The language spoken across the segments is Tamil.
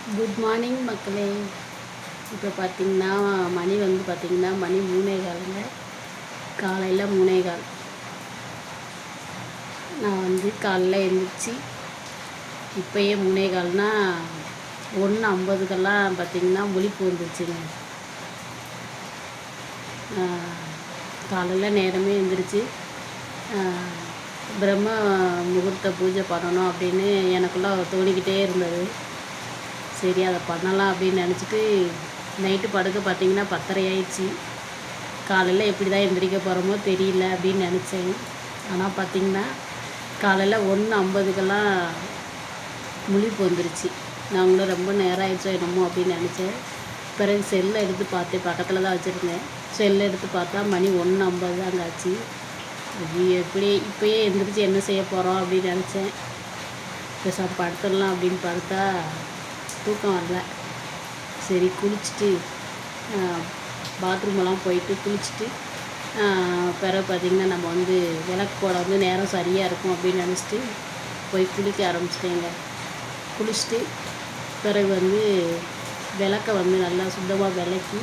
குட் மார்னிங் மக்களே. இப்போ பார்த்திங்கன்னா மணி பார்த்திங்கன்னா மணி 3:15ங்க. காலையில் 3:15. நான் காலையில் எழுந்திரிச்சி இப்போயே 3:15னா 1:50க்கெல்லாம் பார்த்திங்கன்னா முழிப்பு வந்துருச்சுங்க. காலையில் நேரமே எழுந்திரிச்சு பிரம்ம முகூர்த்த பூஜை பண்ணணும் அப்படின்னு எனக்குள்ளே தோணிக்கிட்டே இருந்தது. சரி அதை பண்ணலாம் அப்படின்னு நினச்சிட்டு நைட்டு படுக்க பார்த்திங்கன்னா 10:30 ஆயிடுச்சு. காலையில் எப்படி தான் எந்திரிக்க போகிறோமோ தெரியல அப்படின்னு நினச்சேன். ஆனால் பார்த்திங்கன்னா காலையில் 1:50க்கெல்லாம் முழிப்பு வந்துருச்சு. நான் கூட ரொம்ப நேரம் ஆயிடுச்சோ என்னமோ அப்படின்னு நினச்சேன். பிறகு செல்லை எடுத்து பார்த்தேன், பக்கத்தில் தான் வச்சுருந்தேன். செல்லை எடுத்து பார்த்தா மணி 1:50 தாங்க ஆச்சு. அது எப்படி இப்போயே எந்திரிச்சு என்ன செய்ய போகிறோம் அப்படின்னு நினச்சேன். பேசாமல் படுத்துடலாம் அப்படின்னு பார்த்தா தூக்கம் வரல. சரி குளிச்சுட்டு பாத்ரூமெல்லாம் போயிட்டு குளிச்சுட்டு பிறகு பார்த்திங்கன்னா நம்ம விளக்கு போட நேரம் சரியாக இருக்கும் அப்படின்னு நினச்சிட்டு போய் குளிக்க ஆரம்பிச்சிட்டேங்க. குளிச்சுட்டு பிறகு விளக்கை நல்லா சுத்தமாக விளக்கி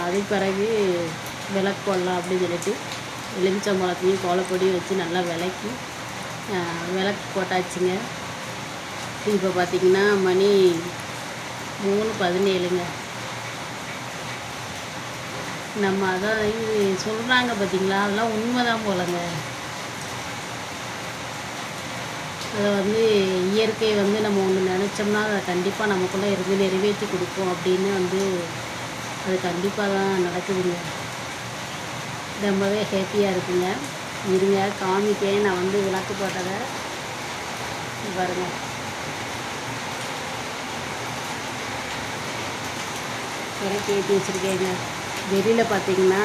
அதுக்கு பிறகு விளக்கு போடலாம் அப்படின்னு சொல்லிட்டு எலுமிச்சம்பழத்தையும் கோலப்பொடியும் வச்சு நல்லா விளக்கி விளக்கு போட்டாச்சுங்க. இப்போ பார்த்திங்கன்னா மணி 3:17ங்க. நம்ம அதான் இது சொல்கிறாங்க பார்த்திங்களா, அதெல்லாம் உண்மை தான் போலங்க. அதை இயற்கை நம்ம ஒன்று நினச்சோம்னா அதை கண்டிப்பாக நமக்குள்ளே இருந்து நிறைவேற்றி கொடுக்கும் அப்படின்னு அது கண்டிப்பாக தான் நடக்குதுங்க. ரொம்பவே ஹேப்பியாக இருக்குங்க. இருங்க காமிக்கேன் நான் விளக்கு போட்டதை பாருங்கள். விளக்கு ஏற்றி வச்சுருக்கேங்க. வெளியில் பார்த்திங்கன்னா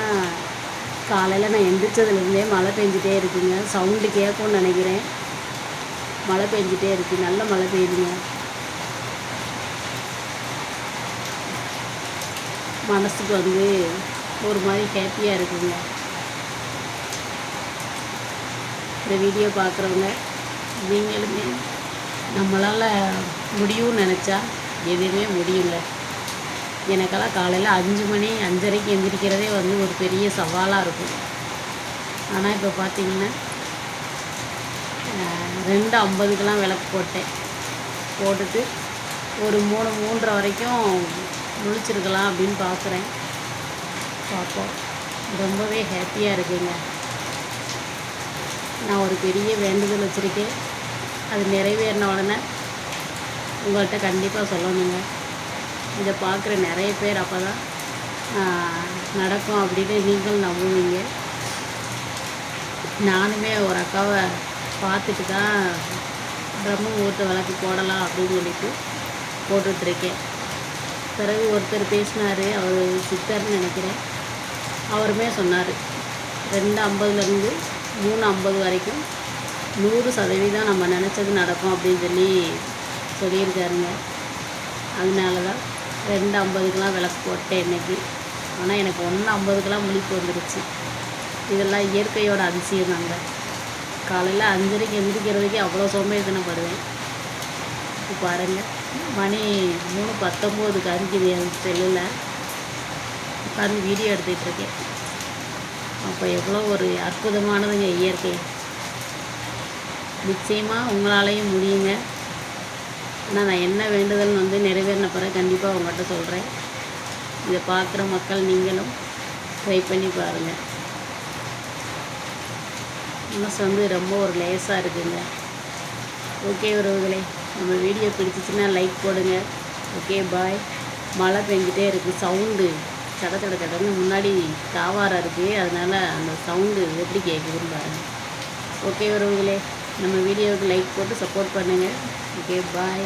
காலையில் நான் எந்திரிச்சதுலேருந்தே மழை பெஞ்சிட்டே இருக்குங்க. சவுண்டு கேட்கும்னு நினைக்கிறேன். மழை பெஞ்சிட்டே இருக்குது, நல்ல மழை பெய்யுதுங்க. மனசுக்கு ஒரு மாதிரி ஹேப்பியாக இருக்குங்க. இந்த வீடியோ பார்க்குறவங்க நீங்களுமே நம்மளால் முடியும்னு நினச்சா எதுவுமே முடியுங்க. எனக்கெல்லாம் காலையில் 5 மணி 5:30க்கு எந்திரிக்கிறதே ஒரு பெரிய சவாலாக இருக்கும். ஆனால் இப்போ பார்த்திங்கன்னா 2:50க்கெல்லாம் விளக்கு போட்டேன். போட்டுட்டு ஒரு 3:30 வரைக்கும் முழிச்சிருக்கலாம் அப்படின்னு பார்க்குறேன். பார்ப்போம். ரொம்பவே ஹேப்பியாக இருக்குங்க. நான் ஒரு பெரிய வேண்டுதல் வச்சுருக்கேன். அது நிறைவேறின உடனே உங்கள்கிட்ட கண்டிப்பாக சொல்லணுங்க. இதை பார்க்குற நிறைய பேர் அப்போ தான் நடக்கும் அப்படின்னு நீங்கள் நம்புவீங்க. நானுமே ஒரு அக்காவை பார்த்துட்டு தான் பிரம்ம முகூர்த்த விளக்கு போடலாம் அப்படின்னு சொல்லிட்டு போட்டுட்ருக்கேன். பிறகு ஒருத்தர் பேசினார், அவர் சித்தர்னு நினைக்கிறேன். அவருமே சொன்னார் 2:50லேருந்து 3:50 வரைக்கும் 100% நம்ம நினச்சது நடக்கும் அப்படின்னு சொல்லியிருக்காருங்க. அதனால தான் 2:50க்கெல்லாம் விளக்கு போட்டேன் இன்றைக்கி. ஆனால் எனக்கு 1:50க்கெல்லாம் முழிப்பு வந்துடுச்சு. இதெல்லாம் இயற்கையோட அதிசயம் தாங்க. காலையில் 5:30க்கு எந்திரிக்கிறதுக்கே அவ்வளோ சோம்பேறித்தனப்படுவேன். இப்போ பாருங்கள், மணி 3:19 காமிக்குது என் செல்லில். உட்காந்து வீடியோ எடுத்துகிட்ருக்கேன். அப்போ எவ்வளோ ஒரு அற்புதமானதுங்க இயற்கை. நிச்சயமாக உங்களாலேயும் முடியுங்க. ஆனால் நான் என்ன வேண்டுதல் நிறைவேறின பிறகு கண்டிப்பாக உங்கள்கிட்ட சொல்கிறேன். இதை பார்க்குற மக்கள் நீங்களும் ட்ரை பண்ணி பாருங்கள். மனசு ரொம்ப ஒரு லேசாக இருக்குங்க. ஓகே உறவுகளே, நம்ம வீடியோ பிடிச்சிச்சின்னா லைக் போடுங்க. Okay bye. மழை பெஞ்சிட்டே இருக்குது. சவுண்டு சட சட சடன்னு முன்னாடி தாவாரம் இருக்குது. அதனால் அந்த சவுண்டு எப்படி கேட்குதுன்னு பாருங்கள். ஓகே உறவுகளே, நம்ம வீடியோவுக்கு லைக் போட்டு சப்போர்ட் பண்ணுங்கள். Okay bye.